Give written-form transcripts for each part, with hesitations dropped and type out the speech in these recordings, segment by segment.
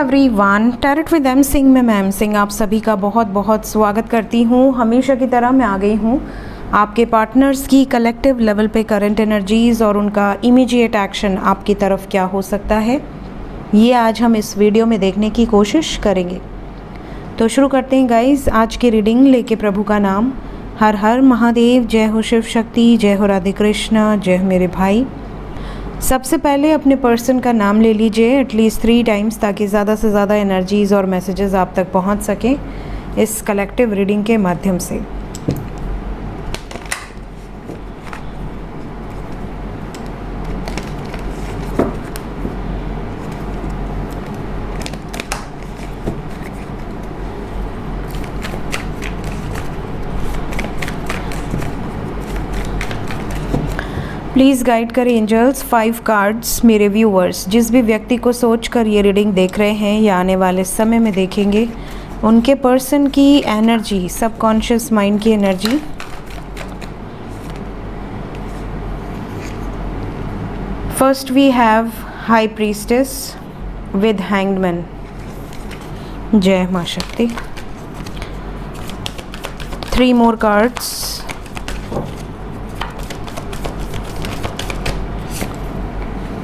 Everyone, tarot with M Singh में ma'am Singh आप सभी का बहुत बहुत स्वागत करती हूँ। हमेशा की तरह मैं आ गई हूँ आपके पार्टनर्स की कलेक्टिव लेवल पे करंट एनर्जीज़ और उनका इमीडिएट एक्शन आपकी तरफ क्या हो सकता है, ये आज हम इस वीडियो में देखने की कोशिश करेंगे। तो शुरू करते हैं गाइस आज की रीडिंग लेके प्रभु का नाम। हर हर महादेव, जय हो शिव शक्ति, जय हो राधे कृष्ण, जय हो मेरे भाई। सबसे पहले अपने पर्सन का नाम ले लीजिए एटलीस्ट 3 टाइम्स ताकि ज़्यादा से ज़्यादा एनर्जीज़ और मैसेजेस आप तक पहुंच सकें इस कलेक्टिव रीडिंग के माध्यम से। प्लीज़ गाइड करें एंजल्स 5 कार्ड्स मेरे व्यूअर्स। जिस भी व्यक्ति को सोचकर ये रीडिंग देख रहे हैं या आने वाले समय में देखेंगे, उनके पर्सन की एनर्जी, सबकॉन्शियस माइंड की energy. First we have high priestess with hanged. जय माँ Shakti. 3 more cards.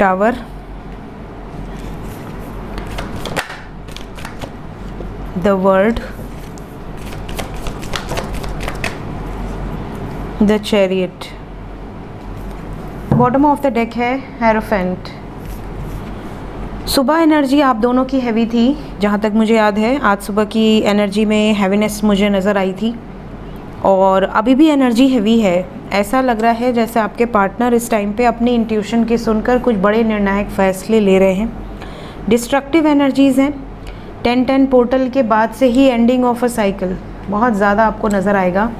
Tower, the world, the chariot. Bottom of the deck है हेरोफेंट। सुबह एनर्जी आप दोनों की हैवी थी, जहाँ तक मुझे याद है। आज सुबह की एनर्जी में हैवीनेस मुझे नज़र आई थी और अभी भी एनर्जी हैवी है। ऐसा लग रहा है जैसे आपके पार्टनर इस टाइम पे अपनी इंट्यूशन की सुनकर कुछ बड़े निर्णायक फैसले ले रहे हैं। डिस्ट्रक्टिव एनर्जीज़ हैं। 10-10 पोर्टल के बाद से ही एंडिंग ऑफ अ साइकिल बहुत ज़्यादा आपको नज़र आएगा।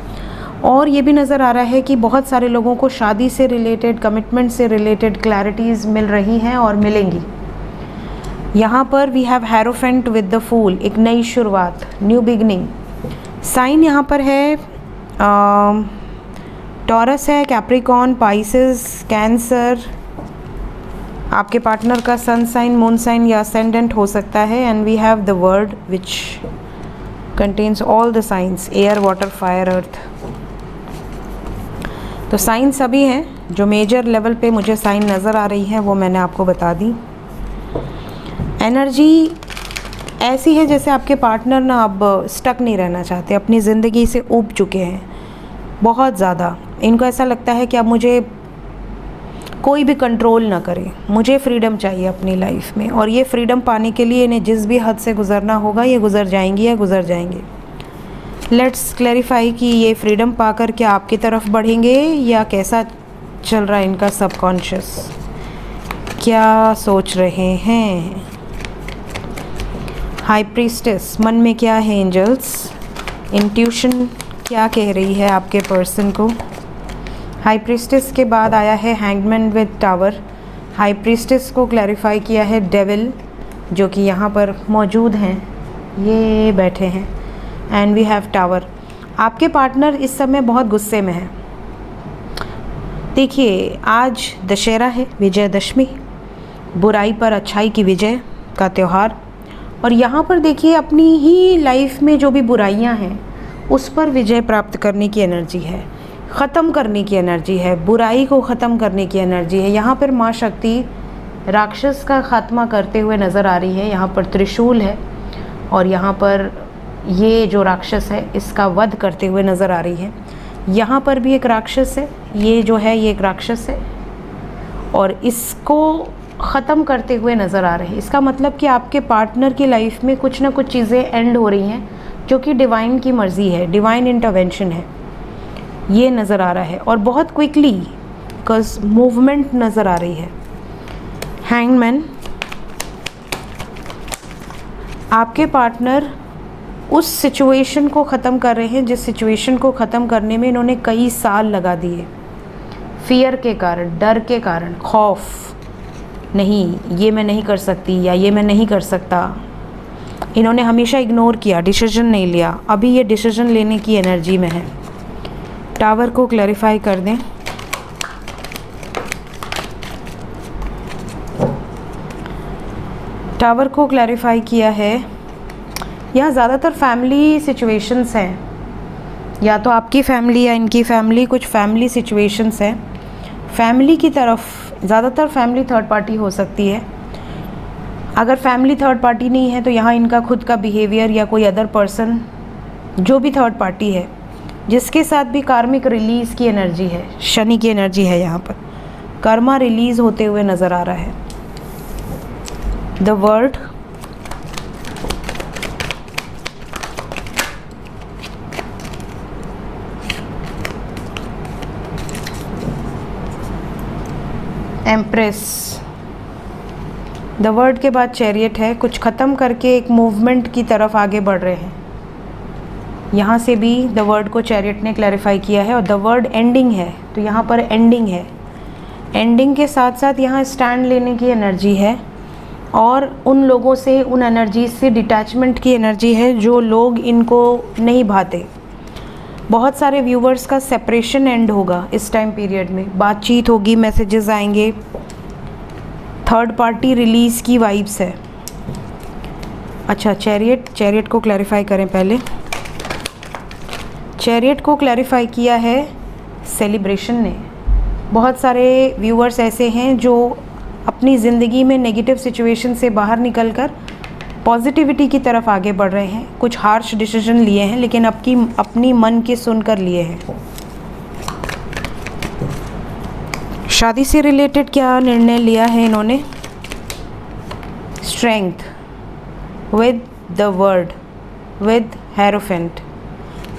और ये भी नज़र आ रहा है कि बहुत सारे लोगों को शादी से रिलेटेड, कमिटमेंट से रिलेटेड क्लैरिटीज़ मिल रही हैं और मिलेंगी। यहाँ पर we have hierophant with the fool, एक नई शुरुआत, न्यू बिगनिंग। साइन यहाँ पर है टॉरस है, कैप्रिकॉर्न, पाइसेस, कैंसर। आपके पार्टनर का सन साइन, मून साइन या असेंडेंट हो सकता है। And we have the word which contains all the signs, air, water, fire, earth. तो साइन सभी हैं। जो मेजर लेवल पे मुझे साइन नज़र आ रही है वो मैंने आपको बता दी। एनर्जी ऐसी है जैसे आपके पार्टनर ना अब स्टक नहीं रहना चाहते, अपनी ज़िंदगी से ऊब चुके हैं बहुत ज़्यादा। इनको ऐसा लगता है कि अब मुझे कोई भी कंट्रोल ना करे, मुझे फ्रीडम चाहिए अपनी लाइफ में। और ये फ्रीडम पाने के लिए इन्हें जिस भी हद से गुज़रना होगा ये गुज़र जाएंगी या गुज़र जाएंगे। लेट्स क्लैरिफाई कि ये फ्रीडम पाकर क्या आपकी तरफ बढ़ेंगे या कैसा चल रहा है इनका सबकॉन्शियस, क्या सोच रहे हैं। हाई प्रीस्टेस, मन में क्या है एंजल्स, इंट्यूशन क्या कह रही है आपके पर्सन को। हाई प्रीस्टेस के बाद आया है hangman with tower. High priestess को क्लैरिफाई किया है डेविल, जो कि यहाँ पर मौजूद हैं, ये बैठे हैं। And we have tower. आपके पार्टनर इस समय बहुत गुस्से में है। देखिए आज दशहरा है, विजयदशमी, बुराई पर अच्छाई की विजय का त्यौहार। और यहाँ पर देखिए अपनी ही लाइफ में जो भी बुराइयाँ हैं उस पर विजय प्राप्त करने की एनर्जी है, ख़त्म करने की एनर्जी है, बुराई को ख़त्म करने की एनर्जी है। यहाँ पर माँ शक्ति राक्षस का खात्मा करते हुए नज़र आ रही है। यहाँ पर त्रिशूल है और यहाँ पर ये जो राक्षस है इसका वध करते हुए नज़र आ रही है। यहाँ पर भी एक राक्षस है, ये जो है ये एक राक्षस है और इसको ख़त्म करते हुए नज़र आ रहे हैं। इसका मतलब कि आपके पार्टनर की लाइफ में कुछ ना कुछ चीज़ें एंड हो रही हैं जो कि डिवाइन की मर्ज़ी है, डिवाइन इंटरवेंशन है, ये नज़र आ रहा है। और बहुत क्विकली बिकॉज मूवमेंट नज़र आ रही है। हैंगमैन, आपके पार्टनर उस सिचुएशन को ख़त्म कर रहे हैं जिस सिचुएशन को ख़त्म करने में इन्होंने कई साल लगा दिए। फियर के कारण, डर के कारण, खौफ, नहीं ये मैं नहीं कर सकती या ये मैं नहीं कर सकता, इन्होंने हमेशा इग्नोर किया, डिसीजन नहीं लिया। अभी ये डिसीजन लेने की एनर्जी में है। टावर को क्लैरिफाई कर दें। टावर को क्लैरिफाई किया है। यहाँ ज़्यादातर फैमिली सिचुएशंस हैं, या तो आपकी फैमिली या इनकी फैमिली, कुछ फैमिली सिचुएशंस हैं। फैमिली की तरफ ज़्यादातर फैमिली थर्ड पार्टी हो सकती है। अगर फैमिली थर्ड पार्टी नहीं है तो यहाँ इनका खुद का बिहेवियर या कोई अदर पर्सन जो भी थर्ड पार्टी है जिसके साथ भी कार्मिक रिलीज़ की एनर्जी है, शनि की एनर्जी है, यहाँ पर कर्मा रिलीज़ होते हुए नज़र आ रहा है। The world, empress, the world के बाद चैरियट है। कुछ ख़त्म करके एक मूवमेंट की तरफ आगे बढ़ रहे हैं। यहाँ से भी द वर्ड को चैरियट ने क्लैरिफाई किया है, और द वर्ड एंडिंग है, तो यहाँ पर एंडिंग है। एंडिंग के साथ साथ यहाँ स्टैंड लेने की एनर्जी है, और उन लोगों से, उन एनर्जी से डिटैचमेंट की एनर्जी है जो लोग इनको नहीं भाते। बहुत सारे व्यूवर्स का सेपरेशन एंड होगा इस टाइम पीरियड में। बातचीत होगी, मैसेजेस आएंगे, थर्ड पार्टी रिलीज़ की वाइब्स है। अच्छा, चैरियट को क्लैरिफाई करें पहले। चैरियट को क्लैरिफाई किया है सेलिब्रेशन ने। बहुत सारे व्यूअर्स ऐसे हैं जो अपनी ज़िंदगी में नेगेटिव सिचुएशन से बाहर निकलकर पॉजिटिविटी की तरफ आगे बढ़ रहे हैं। कुछ हार्श डिसीजन लिए हैं, लेकिन अपनी मन की सुनकर लिए हैं। शादी से रिलेटेड क्या निर्णय लिया है इन्होंने? Strength with the word, with hierophant.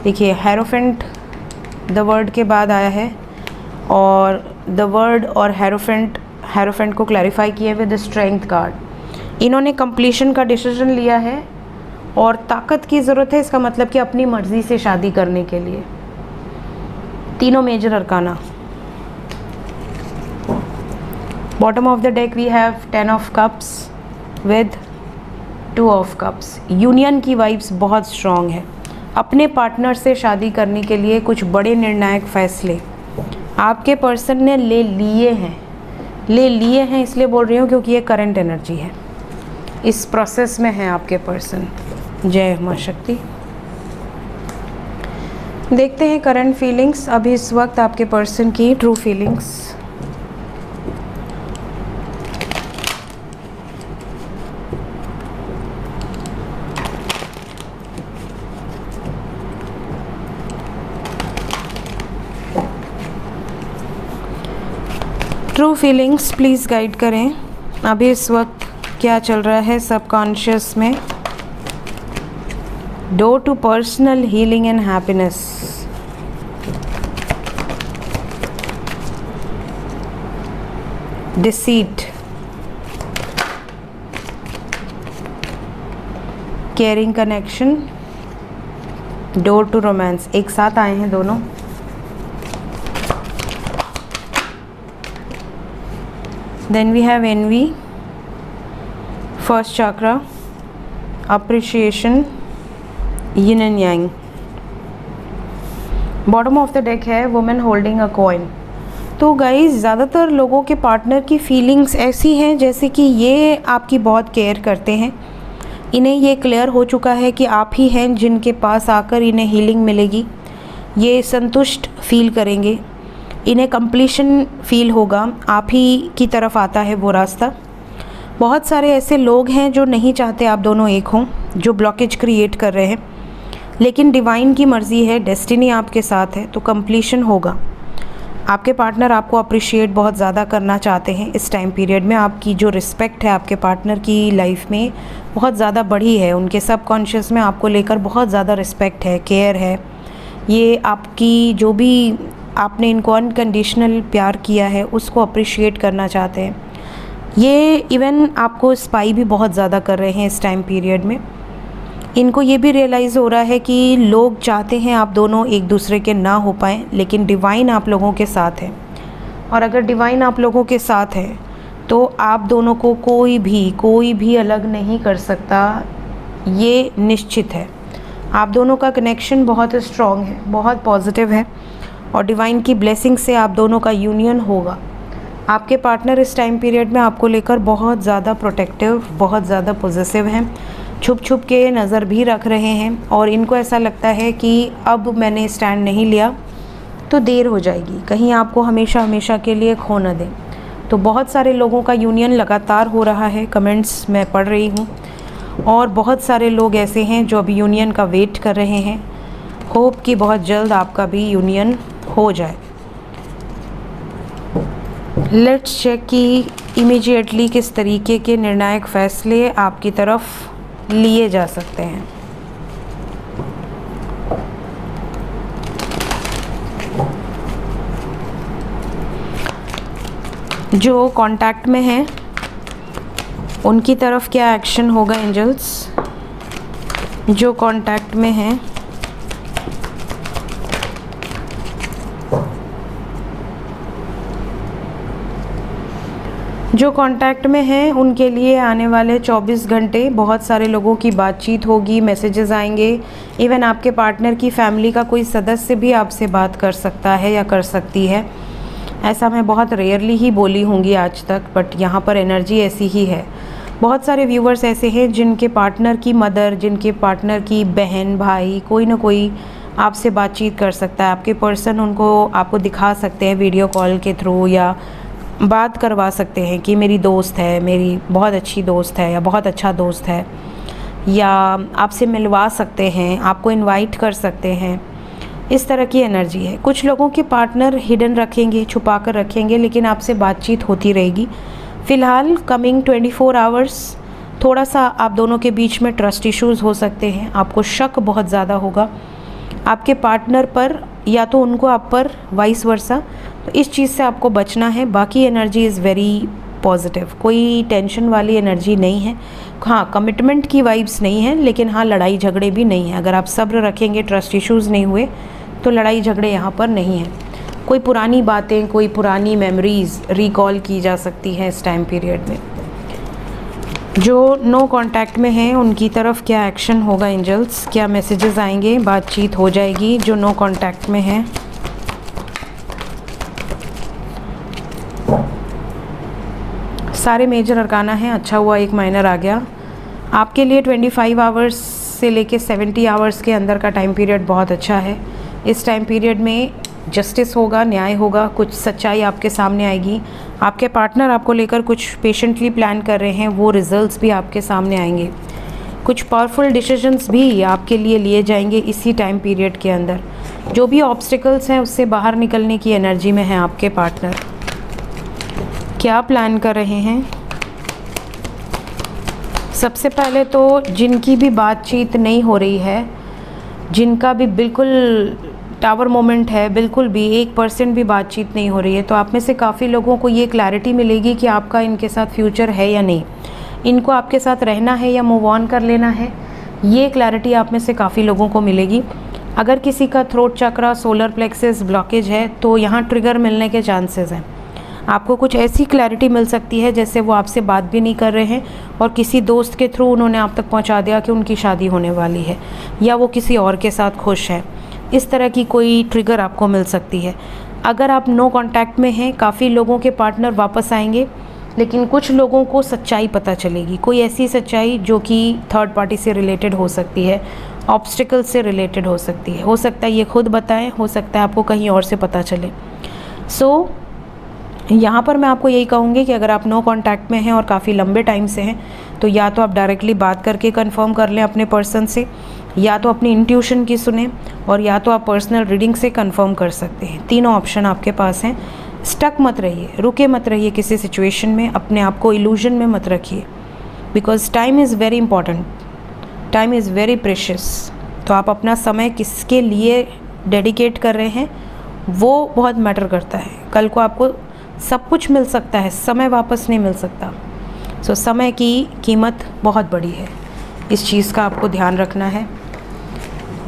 देखिए, हेरोफेंट द वर्ड के बाद आया है, और द वर्ड और हेरोफेंट को क्लैरिफाई किए विद द स्ट्रेंथ कार्ड। इन्होंने कंप्लीशन का डिसीजन लिया है, और ताकत की ज़रूरत है। इसका मतलब कि अपनी मर्ज़ी से शादी करने के लिए। तीनों major arcana. Bottom of the deck we have 10 of cups with 2 of cups. Union की वाइब्स बहुत स्ट्रॉन्ग है। अपने पार्टनर से शादी करने के लिए कुछ बड़े निर्णायक फैसले आपके पर्सन ने ले लिए हैं। इसलिए बोल रही हूँ क्योंकि ये करंट एनर्जी है, इस प्रोसेस में है आपके पर्सन। जय मां शक्ति। देखते हैं करंट फीलिंग्स अभी इस वक्त आपके पर्सन की, true feelings. True feelings please guide करें अभी इस वक्त क्या चल रहा है सबकॉन्शियस में। Door to personal healing and happiness. Deceit, caring connection, door to romance. एक साथ आए हैं दोनों। Then we have envy, first chakra, appreciation, yin and yang. Bottom of the deck है woman holding a coin। तो guys, ज़्यादातर लोगों के पार्टनर की फीलिंग्स ऐसी हैं जैसे कि ये आपकी बहुत केयर करते हैं। इन्हें ये क्लियर हो चुका है कि आप ही हैं जिनके पास आकर इन्हें हीलिंग मिलेगी। ये संतुष्ट फील करेंगे, इन्हें कंप्लीशन फील होगा, आप ही की तरफ आता है वो रास्ता। बहुत सारे ऐसे लोग हैं जो नहीं चाहते आप दोनों एक हों, जो ब्लॉकेज क्रिएट कर रहे हैं, लेकिन डिवाइन की मर्ज़ी है, डेस्टिनी आपके साथ है, तो कंप्लीशन होगा। आपके पार्टनर आपको अप्रिशिएट बहुत ज़्यादा करना चाहते हैं इस टाइम पीरियड में। आपकी जो रिस्पेक्ट है आपके पार्टनर की लाइफ में बहुत ज़्यादा बढ़ी है। उनके सबकॉन्शियस में आपको लेकर बहुत ज़्यादा रिस्पेक्ट है, केयर है। ये आपकी जो भी आपने इनको अनकंडीशनल प्यार किया है उसको अप्रिशिएट करना चाहते हैं। ये इवन आपको स्पाई भी बहुत ज़्यादा कर रहे हैं इस टाइम पीरियड में। इनको ये भी रियलाइज़ हो रहा है कि लोग चाहते हैं आप दोनों एक दूसरे के ना हो पाएँ, लेकिन डिवाइन आप लोगों के साथ है। और अगर डिवाइन आप लोगों के साथ है तो आप दोनों को कोई भी अलग नहीं कर सकता, ये निश्चित है। आप दोनों का कनेक्शन बहुत स्ट्रॉन्ग है, बहुत पॉजिटिव है, और डिवाइन की ब्लेसिंग से आप दोनों का यूनियन होगा। आपके पार्टनर इस टाइम पीरियड में आपको लेकर बहुत ज़्यादा प्रोटेक्टिव, बहुत ज़्यादा पॉजिटिव हैं, छुप छुप के नज़र भी रख रहे हैं और इनको ऐसा लगता है कि अब मैंने स्टैंड नहीं लिया तो देर हो जाएगी, कहीं आपको हमेशा हमेशा के लिए खो न दें। तो बहुत सारे लोगों का यूनियन लगातार हो रहा है, कमेंट्स मैं पढ़ रही हूँ, और बहुत सारे लोग ऐसे हैं जो अभी यूनियन का वेट कर रहे हैं। होप कि बहुत जल्द आपका भी यूनियन हो जाए। लेट्स चेक कि इमीडिएटली किस तरीके के निर्णायक फैसले आपकी तरफ लिए जा सकते हैं। जो कांटेक्ट में हैं उनकी तरफ क्या एक्शन होगा एंजल्स? जो कांटेक्ट में हैं उनके लिए आने वाले 24 घंटे बहुत सारे लोगों की बातचीत होगी, मैसेजेस आएंगे। इवन आपके पार्टनर की फैमिली का कोई सदस्य भी आपसे बात कर सकता है या कर सकती है। ऐसा मैं बहुत रेयरली ही बोली होंगी आज तक, बट यहाँ पर एनर्जी ऐसी ही है। बहुत सारे व्यूवर्स ऐसे हैं जिनके पार्टनर की मदर, जिनके पार्टनर की बहन, भाई, कोई ना कोई आपसे बातचीत कर सकता है। आपके पर्सन उनको आपको दिखा सकते हैं वीडियो कॉल के थ्रू, या बात करवा सकते हैं कि मेरी दोस्त है, मेरी बहुत अच्छी दोस्त है या बहुत अच्छा दोस्त है, या आपसे मिलवा सकते हैं, आपको इनवाइट कर सकते हैं। इस तरह की एनर्जी है। कुछ लोगों के पार्टनर हिडन रखेंगे, छुपा कर रखेंगे, लेकिन आपसे बातचीत होती रहेगी। फ़िलहाल कमिंग 24 आवर्स थोड़ा सा आप दोनों के बीच में ट्रस्ट इश्यूज़ हो सकते हैं। आपको शक बहुत ज़्यादा होगा आपके पार्टनर पर या तो उनको आप पर, वाइस वर्सा। तो इस चीज़ से आपको बचना है। बाकी एनर्जी इज़ वेरी पॉजिटिव, कोई टेंशन वाली एनर्जी नहीं है। हाँ, कमिटमेंट की वाइब्स नहीं है, लेकिन हाँ, लड़ाई झगड़े भी नहीं है। अगर आप सब्र रखेंगे, ट्रस्ट इश्यूज़ नहीं हुए, तो लड़ाई झगड़े यहाँ पर नहीं है। कोई पुरानी बातें, कोई पुरानी मेमोरीज़ रिकॉल की जा सकती है इस टाइम पीरियड में। जो नो कांटेक्ट में हैं उनकी तरफ क्या एक्शन होगा एंजल्स? क्या मैसेजेस आएंगे? बातचीत हो जाएगी जो नो कांटेक्ट में हैं। सारे मेजर अरकाना हैं, अच्छा हुआ एक माइनर आ गया। आपके लिए 25 आवर्स से लेके 70 आवर्स के अंदर का टाइम पीरियड बहुत अच्छा है। इस टाइम पीरियड में जस्टिस होगा, न्याय होगा, कुछ सच्चाई आपके सामने आएगी। आपके पार्टनर आपको लेकर कुछ पेशेंटली प्लान कर रहे हैं, वो रिजल्ट्स भी आपके सामने आएंगे। कुछ पावरफुल डिसीजंस भी आपके लिए लिए जाएंगे इसी टाइम पीरियड के अंदर। जो भी ऑब्स्टिकल्स हैं उससे बाहर निकलने की एनर्जी में है आपके पार्टनर। क्या प्लान कर रहे हैं? सबसे पहले तो जिनकी भी बातचीत नहीं हो रही है, जिनका भी बिल्कुल टावर मोमेंट है, बिल्कुल भी 1% भी बातचीत नहीं हो रही है, तो आप में से काफ़ी लोगों को ये क्लैरिटी मिलेगी कि आपका इनके साथ फ्यूचर है या नहीं, इनको आपके साथ रहना है या मूव ऑन कर लेना है। ये क्लैरिटी आप में से काफ़ी लोगों को मिलेगी। अगर किसी का थ्रोट चक्रा, सोलर प्लेक्सस ब्लॉकेज है तो यहाँ ट्रिगर मिलने के चांसेस हैं। आपको कुछ ऐसी क्लैरिटी मिल सकती है जैसे वो आपसे बात भी नहीं कर रहे हैं और किसी दोस्त के थ्रू उन्होंने आप तक पहुँचा दिया कि उनकी शादी होने वाली है या वो किसी और के साथ खुश है। इस तरह की कोई ट्रिगर आपको मिल सकती है। अगर आप नो कांटेक्ट में हैं, काफ़ी लोगों के पार्टनर वापस आएंगे, लेकिन कुछ लोगों को सच्चाई पता चलेगी। कोई ऐसी सच्चाई जो कि थर्ड पार्टी से रिलेटेड हो सकती है, ऑब्स्टिकल से रिलेटेड हो सकती है। हो सकता है ये खुद बताएं, हो सकता है आपको कहीं और से पता चले। सो यहाँ पर मैं आपको यही कहूँगी कि अगर आप नो कांटेक्ट में हैं और काफ़ी लंबे टाइम से हैं, तो या तो आप डायरेक्टली बात करके कंफर्म कर लें अपने पर्सन से, या तो अपनी इंट्यूशन की सुने, और या तो आप पर्सनल रीडिंग से कंफर्म कर सकते हैं। तीनों ऑप्शन आपके पास हैं। स्टक मत रहिए, रुके मत रहिए किसी सिचुएशन में, अपने आप को इल्यूजन में मत रखिए, because time is very important, time is very precious. तो आप अपना समय किसके लिए डेडिकेट कर रहे हैं वो बहुत मैटर करता है। कल को आपको सब कुछ मिल सकता है, समय वापस नहीं मिल सकता। सो समय की कीमत बहुत बड़ी है, इस चीज़ का आपको ध्यान रखना है।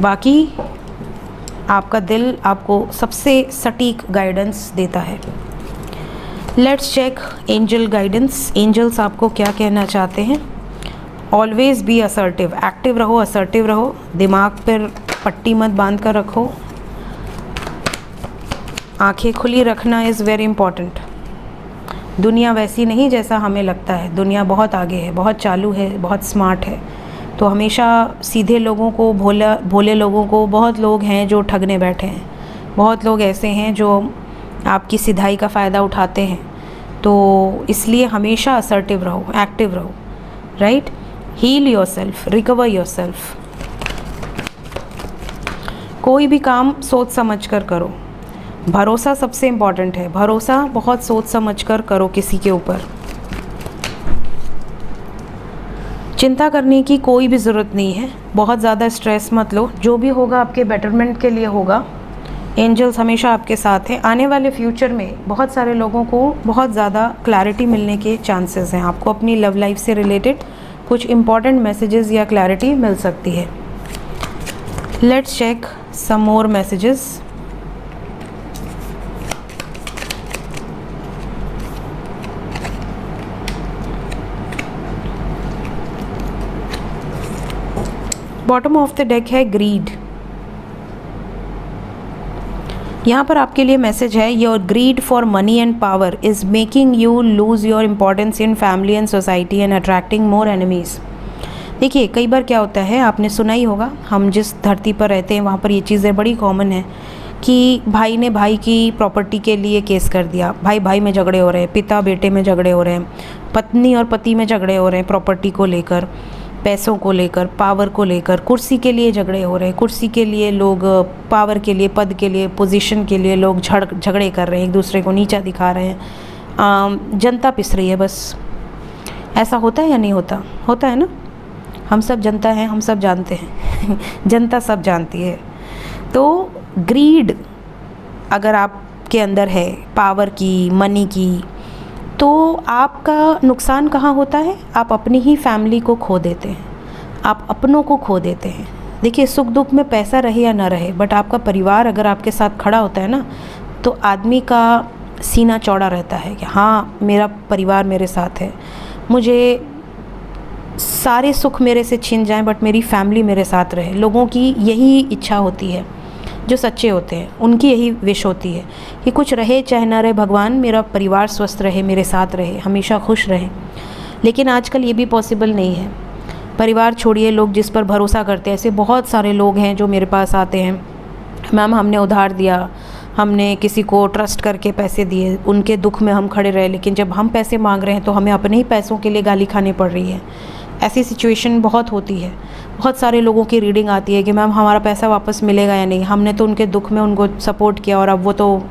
बाकी आपका दिल आपको सबसे सटीक गाइडेंस देता है। Let's check angel guidance. Angels आपको क्या कहना चाहते हैं? ऑलवेज बी असर्टिव, एक्टिव रहो, असर्टिव रहो, दिमाग पर पट्टी मत बांध कर रखो, आंखें खुली रखना इज़ वेरी इंपॉर्टेंट। दुनिया वैसी नहीं जैसा हमें लगता है, दुनिया बहुत आगे है, बहुत चालू है, बहुत स्मार्ट है। तो हमेशा सीधे लोगों को, भोले लोगों को, बहुत लोग हैं जो ठगने बैठे हैं, बहुत लोग ऐसे हैं जो आपकी सिधाई का फ़ायदा उठाते हैं। तो इसलिए हमेशा असर्टिव रहो, एक्टिव रहो, right. Heal yourself, recover yourself. कोई भी काम सोच समझ कर करो। भरोसा सबसे इम्पॉर्टेंट है, भरोसा बहुत सोच समझ कर करो किसी के ऊपर। चिंता करने की कोई भी ज़रूरत नहीं है, बहुत ज़्यादा स्ट्रेस मत लो, जो भी होगा आपके बेटरमेंट के लिए होगा। एंजल्स हमेशा आपके साथ हैं। आने वाले फ्यूचर में बहुत सारे लोगों को बहुत ज़्यादा क्लैरिटी मिलने के चांसेस हैं। आपको अपनी लव लाइफ से रिलेटेड कुछ इम्पॉर्टेंट मैसेजेस या क्लैरिटी मिल सकती है। Let's check some more messages. Bottom of the deck है ग्रीड। यहाँ पर आपके लिए मैसेज है, your greed for money and power is making you lose your importance in family and society and attracting more enemies. देखिए, कई बार क्या होता है, आपने सुना ही होगा, हम जिस धरती पर रहते हैं वहाँ पर ये चीज़ें बड़ी कॉमन है कि भाई ने भाई की प्रॉपर्टी के लिए केस कर दिया, भाई भाई में झगड़े हो रहे हैं, पिता बेटे में झगड़े हो रहे हैं, पत्नी और पति में झगड़े हो रहे हैं, प्रॉपर्टी को लेकर, पैसों को लेकर, पावर को लेकर, कुर्सी के लिए झगड़े हो रहे हैं, कुर्सी के लिए लोग, पावर के लिए, पद के लिए, पोजीशन के लिए लोग झगड़े कर रहे हैं, एक दूसरे को नीचा दिखा रहे हैं, जनता पिस रही है। बस ऐसा होता है या नहीं होता? होता है ना। हम सब जनता हैं, हम सब जानते हैं जनता सब जानती है। तो ग्रीड अगर आपके अंदर है, पावर की, मनी की, तो आपका नुकसान कहाँ होता है? आप अपनी ही फैमिली को खो देते हैं, आप अपनों को खो देते हैं। देखिए, सुख दुख में पैसा रहे या ना रहे, बट आपका परिवार अगर आपके साथ खड़ा होता है ना, तो आदमी का सीना चौड़ा रहता है कि हाँ, मेरा परिवार मेरे साथ है। मुझे सारे सुख मेरे से छिन जाएं, बट मेरी फैमिली मेरे साथ रहे। लोगों की यही इच्छा होती है, जो सच्चे होते हैं उनकी यही विश होती है कि कुछ रहे चाहे ना रहे, भगवान मेरा परिवार स्वस्थ रहे, मेरे साथ रहे, हमेशा खुश रहे। लेकिन आजकल ये भी पॉसिबल नहीं है। परिवार छोड़िए, लोग जिस पर भरोसा करते हैं, ऐसे बहुत सारे लोग हैं जो मेरे पास आते हैं, मैम हमने उधार दिया, हमने किसी को ट्रस्ट करके पैसे दिए, उनके दुख में हम खड़े रहे, लेकिन जब हम पैसे मांग रहे हैं तो हमें अपने ही पैसों के लिए गाली खानी पड़ रही है। ऐसी सिचुएशन बहुत होती है। बहुत सारे लोगों की रीडिंग आती है कि मैम हमारा पैसा वापस मिलेगा या नहीं, हमने तो उनके दुख में उनको सपोर्ट किया और अब वो तो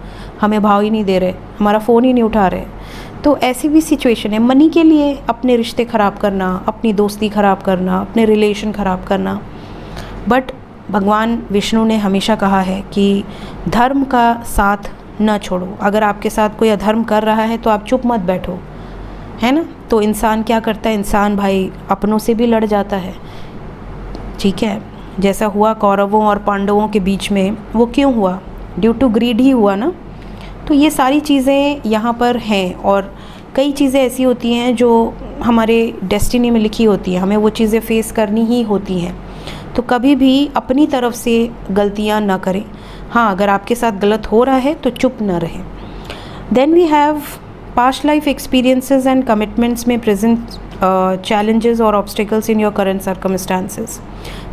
हमें भाव ही नहीं दे रहे, हमारा फ़ोन ही नहीं उठा रहे। तो ऐसी भी सिचुएशन है। मनी के लिए अपने रिश्ते ख़राब करना, अपनी दोस्ती ख़राब करना, अपने रिलेशन ख़राब करना। बट भगवान विष्णु ने हमेशा कहा है कि धर्म का साथ न छोड़ो। अगर आपके साथ कोई अधर्म कर रहा है तो आप चुप मत बैठो, है ना। तो इंसान क्या करता है, इंसान भाई अपनों से भी लड़ जाता है, ठीक है। जैसा हुआ कौरवों और पांडवों के बीच में, वो क्यों हुआ? ड्यू टू ग्रीड ही हुआ ना। तो ये सारी चीज़ें यहाँ पर हैं, और कई चीज़ें ऐसी होती हैं जो हमारे डेस्टिनी में लिखी होती हैं, हमें वो चीज़ें फेस करनी ही होती हैं। तो कभी भी अपनी तरफ से गलतियाँ ना करें। हाँ, अगर आपके साथ गलत हो रहा है तो चुप ना रहें। Then we have past life experiences and commitments में प्रेजेंट चैलेंजेस और obstacles in your current circumstances.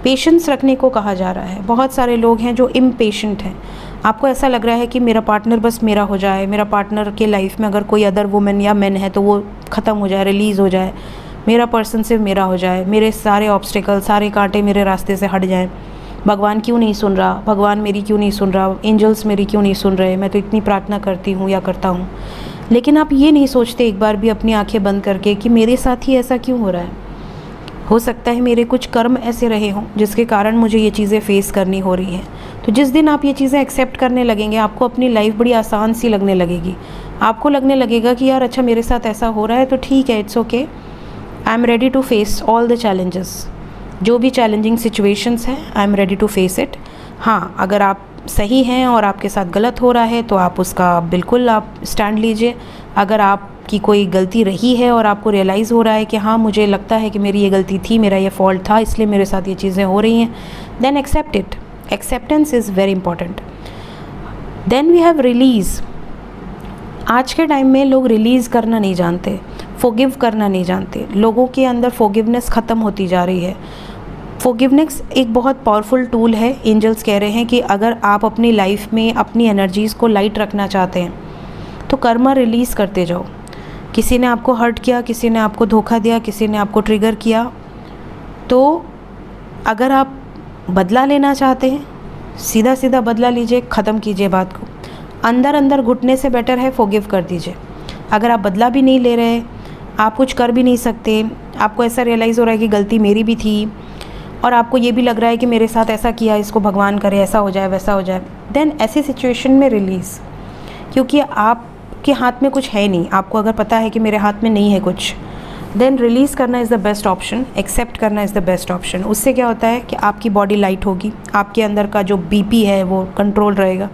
Patience रखने को कहा जा रहा है। बहुत सारे लोग हैं जो इम्पेशेंट हैं। आपको ऐसा लग रहा है कि मेरा पार्टनर बस मेरा हो जाए, मेरा पार्टनर के लाइफ में अगर कोई अदर वुमेन या मैन है तो वो ख़त्म हो जाए, रिलीज़ हो जाए, मेरा पर्सन सिर्फ मेरा हो जाए, मेरे सारे ऑब्स्टिकल, सारे कांटे मेरे रास्ते से हट जाएं। भगवान क्यों नहीं सुन रहा, भगवान मेरी क्यों नहीं सुन रहा, एंजल्स मेरी क्यों नहीं सुन रहे, मैं तो इतनी प्रार्थना करती हूँ या करता हूँ। लेकिन आप ये नहीं सोचते एक बार भी अपनी आंखें बंद करके कि मेरे साथ ही ऐसा क्यों हो रहा है। हो सकता है मेरे कुछ कर्म ऐसे रहे हों जिसके कारण मुझे ये चीज़ें फेस करनी हो रही हैं। तो जिस दिन आप ये चीज़ें एक्सेप्ट करने लगेंगे, आपको अपनी लाइफ बड़ी आसान सी लगने लगेगी। आपको लगने लगेगा कि यार अच्छा मेरे साथ ऐसा हो रहा है तो ठीक है, it's okay, I am ready to face all the challenges. जो भी चैलेंजिंग सिचुएशंस हैं, I am ready to face it. हाँ, अगर आप सही हैं और आपके साथ गलत हो रहा है तो आप उसका बिल्कुल आप स्टैंड लीजिए। अगर आपकी कोई गलती रही है और आपको रियलाइज़ हो रहा है कि हाँ मुझे लगता है कि मेरी ये गलती थी, मेरा ये फॉल्ट था, इसलिए मेरे साथ ये चीज़ें हो रही हैं, then accept it. Acceptance is very important. Then we have release. आज के टाइम में लोग रिलीज़ करना नहीं जानते, फॉरगिव करना नहीं जानते, लोगों के अंदर फॉरगिवनेस ख़त्म होती जा रही है। फॉरगिवनेस एक बहुत पावरफुल टूल है। एंजल्स कह रहे हैं कि अगर आप अपनी लाइफ में अपनी एनर्जीज़ को लाइट रखना चाहते हैं तो कर्मा रिलीज़ करते जाओ। किसी ने आपको हर्ट किया, किसी ने आपको धोखा दिया, किसी ने आपको ट्रिगर किया, तो अगर आप बदला लेना चाहते हैं, सीधा सीधा बदला लीजिए, ख़त्म कीजिए बात को। अंदर अंदर घुटने से बेटर है फॉरगिव कर दीजिए। अगर आप बदला भी नहीं ले रहे, आप कुछ कर भी नहीं सकते, आपको ऐसा रियलाइज़ हो रहा है कि गलती मेरी भी थी और आपको ये भी लग रहा है कि मेरे साथ ऐसा किया, इसको भगवान करे ऐसा हो जाए वैसा हो जाए, देन ऐसी सिचुएशन में रिलीज़, क्योंकि आपके हाथ में कुछ है नहीं। आपको अगर पता है कि मेरे हाथ में नहीं है कुछ, देन रिलीज़ करना is the best option, accept करना इज़ द बेस्ट ऑप्शन। उससे क्या होता है कि आपकी बॉडी लाइट होगी, आपके अंदर का जो बीपी है वो कंट्रोल रहेगा,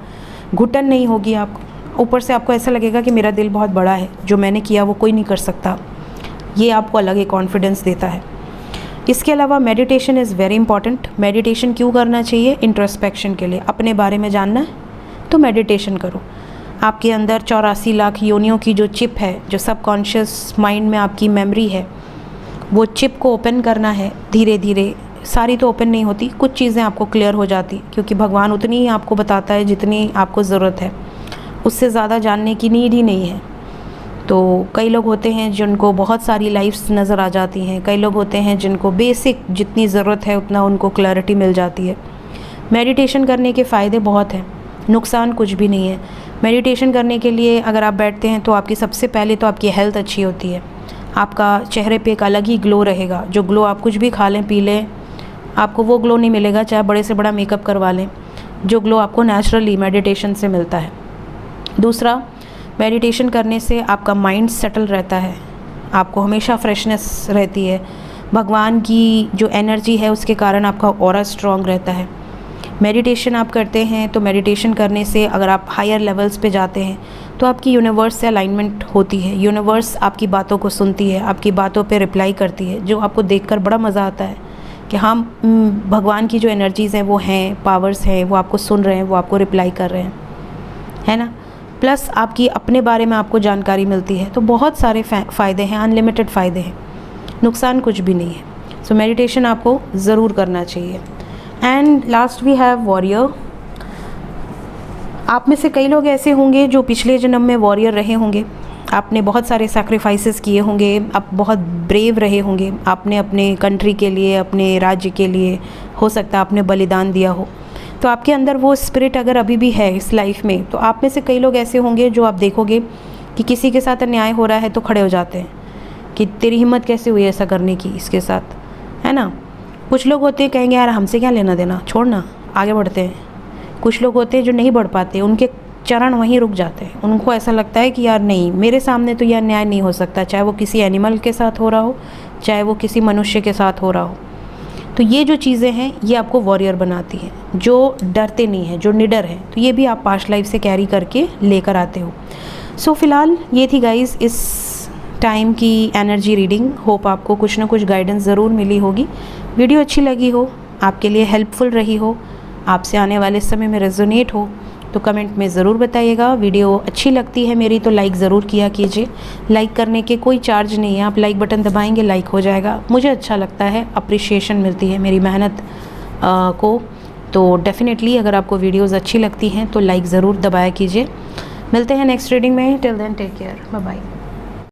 घुटन नहीं होगी आपको। ऊपर से आपको ऐसा लगेगा कि मेरा दिल बहुत बड़ा है, जो मैंने किया वो कोई नहीं कर सकता। ये आपको अलग एक कॉन्फिडेंस देता है। इसके अलावा meditation is very important. Meditation क्यों करना चाहिए? इंट्रोस्पेक्शन के लिए। अपने बारे में जानना है तो मेडिटेशन करो। आपके अंदर 84 लाख योनियों की जो चिप है, जो सबकॉन्शियस माइंड में आपकी मेमोरी है, वो चिप को ओपन करना है धीरे धीरे। सारी तो ओपन नहीं होती, कुछ चीज़ें आपको क्लियर हो जाती, क्योंकि भगवान उतनी ही आपको बताता है जितनी आपको ज़रूरत है, उससे ज़्यादा जानने की नीड ही नहीं है। तो कई लोग होते हैं जिनको बहुत सारी लाइफ्स नज़र आ जाती हैं, कई लोग होते हैं जिनको बेसिक जितनी ज़रूरत है उतना उनको क्लैरिटी मिल जाती है। मेडिटेशन करने के फ़ायदे बहुत हैं, नुकसान कुछ भी नहीं है। मेडिटेशन करने के लिए अगर आप बैठते हैं तो आपकी सबसे पहले तो आपकी हेल्थ अच्छी होती है, आपका चेहरे पे एक अलग ही ग्लो रहेगा। जो ग्लो आप कुछ भी खा लें पी लें, आपको वो ग्लो नहीं मिलेगा, चाहे बड़े से बड़ा मेकअप करवा लें। जो ग्लो आपको नेचुरली मेडिटेशन से मिलता है। दूसरा, मेडिटेशन करने से आपका माइंड सेटल रहता है, आपको हमेशा फ्रेशनेस रहती है। भगवान की जो एनर्जी है उसके कारण आपका ऑरा स्ट्रॉन्ग रहता है। मेडिटेशन आप करते हैं तो मेडिटेशन करने से अगर आप हायर लेवल्स पे जाते हैं तो आपकी यूनिवर्स से अलाइनमेंट होती है। यूनिवर्स आपकी बातों को सुनती है, आपकी बातों पे रिप्लाई करती है, जो आपको देखकर बड़ा मज़ा आता है कि हाँ, भगवान की जो एनर्जीज़ हैं वो हैं, पावर्स हैं, वो आपको सुन रहे हैं, वो आपको रिप्लाई कर रहे हैं, है ना। प्लस आपकी अपने बारे में आपको जानकारी मिलती है। तो बहुत सारे फ़ायदे हैं, अनलिमिटेड फ़ायदे हैं, नुकसान कुछ भी नहीं है। सो मेडिटेशन आपको ज़रूर करना चाहिए। And last we have warrior. आप में से कई लोग ऐसे होंगे जो पिछले जन्म में वॉरियर रहे होंगे। आपने बहुत सारे सैक्रिफाइसेस किए होंगे, आप बहुत ब्रेव रहे होंगे, आपने अपने कंट्री के लिए, अपने राज्य के लिए, हो सकता है आपने बलिदान दिया हो। तो आपके अंदर वो स्पिरिट अगर अभी भी है इस लाइफ में, तो आप में से कई लोग ऐसे होंगे जो आप देखोगे कि किसी के साथ अन्याय हो रहा है तो खड़े हो जाते हैं कि तेरी हिम्मत कैसे हुई ऐसा करने की इसके साथ, है ना। कुछ लोग होते हैं कहेंगे यार हमसे क्या लेना देना, छोड़ना, आगे बढ़ते हैं। कुछ लोग होते हैं जो नहीं बढ़ पाते, उनके चरण वहीं रुक जाते हैं। उनको ऐसा लगता है कि यार नहीं, मेरे सामने तो यह अन्याय नहीं हो सकता, चाहे वो किसी एनिमल के साथ हो रहा हो, चाहे वो किसी मनुष्य के साथ हो रहा हो। तो ये जो चीज़ें हैं ये आपको वॉरियर बनाती हैं, जो डरते नहीं हैं, जो निडर हैं। तो ये भी आप पास्ट लाइफ से कैरी करके लेकर आते हो। सो फिलहाल ये थी गाइज़ इस टाइम की एनर्जी रीडिंग। होप आपको कुछ ना कुछ गाइडेंस ज़रूर मिली होगी। वीडियो अच्छी लगी हो, आपके लिए हेल्पफुल रही हो, आपसे आने वाले समय में रेजोनेट हो तो कमेंट में ज़रूर बताइएगा। वीडियो अच्छी लगती है मेरी तो लाइक ज़रूर किया कीजिए। लाइक करने के कोई चार्ज नहीं है, आप लाइक बटन दबाएंगे लाइक हो जाएगा। मुझे अच्छा लगता है, अप्रिशिएशन मिलती है मेरी मेहनत को। तो डेफ़िनेटली अगर आपको वीडियोज़ अच्छी लगती हैं तो लाइक ज़रूर दबाया कीजिए। मिलते हैं नेक्स्ट रीडिंग में। Till then take care, bye bye.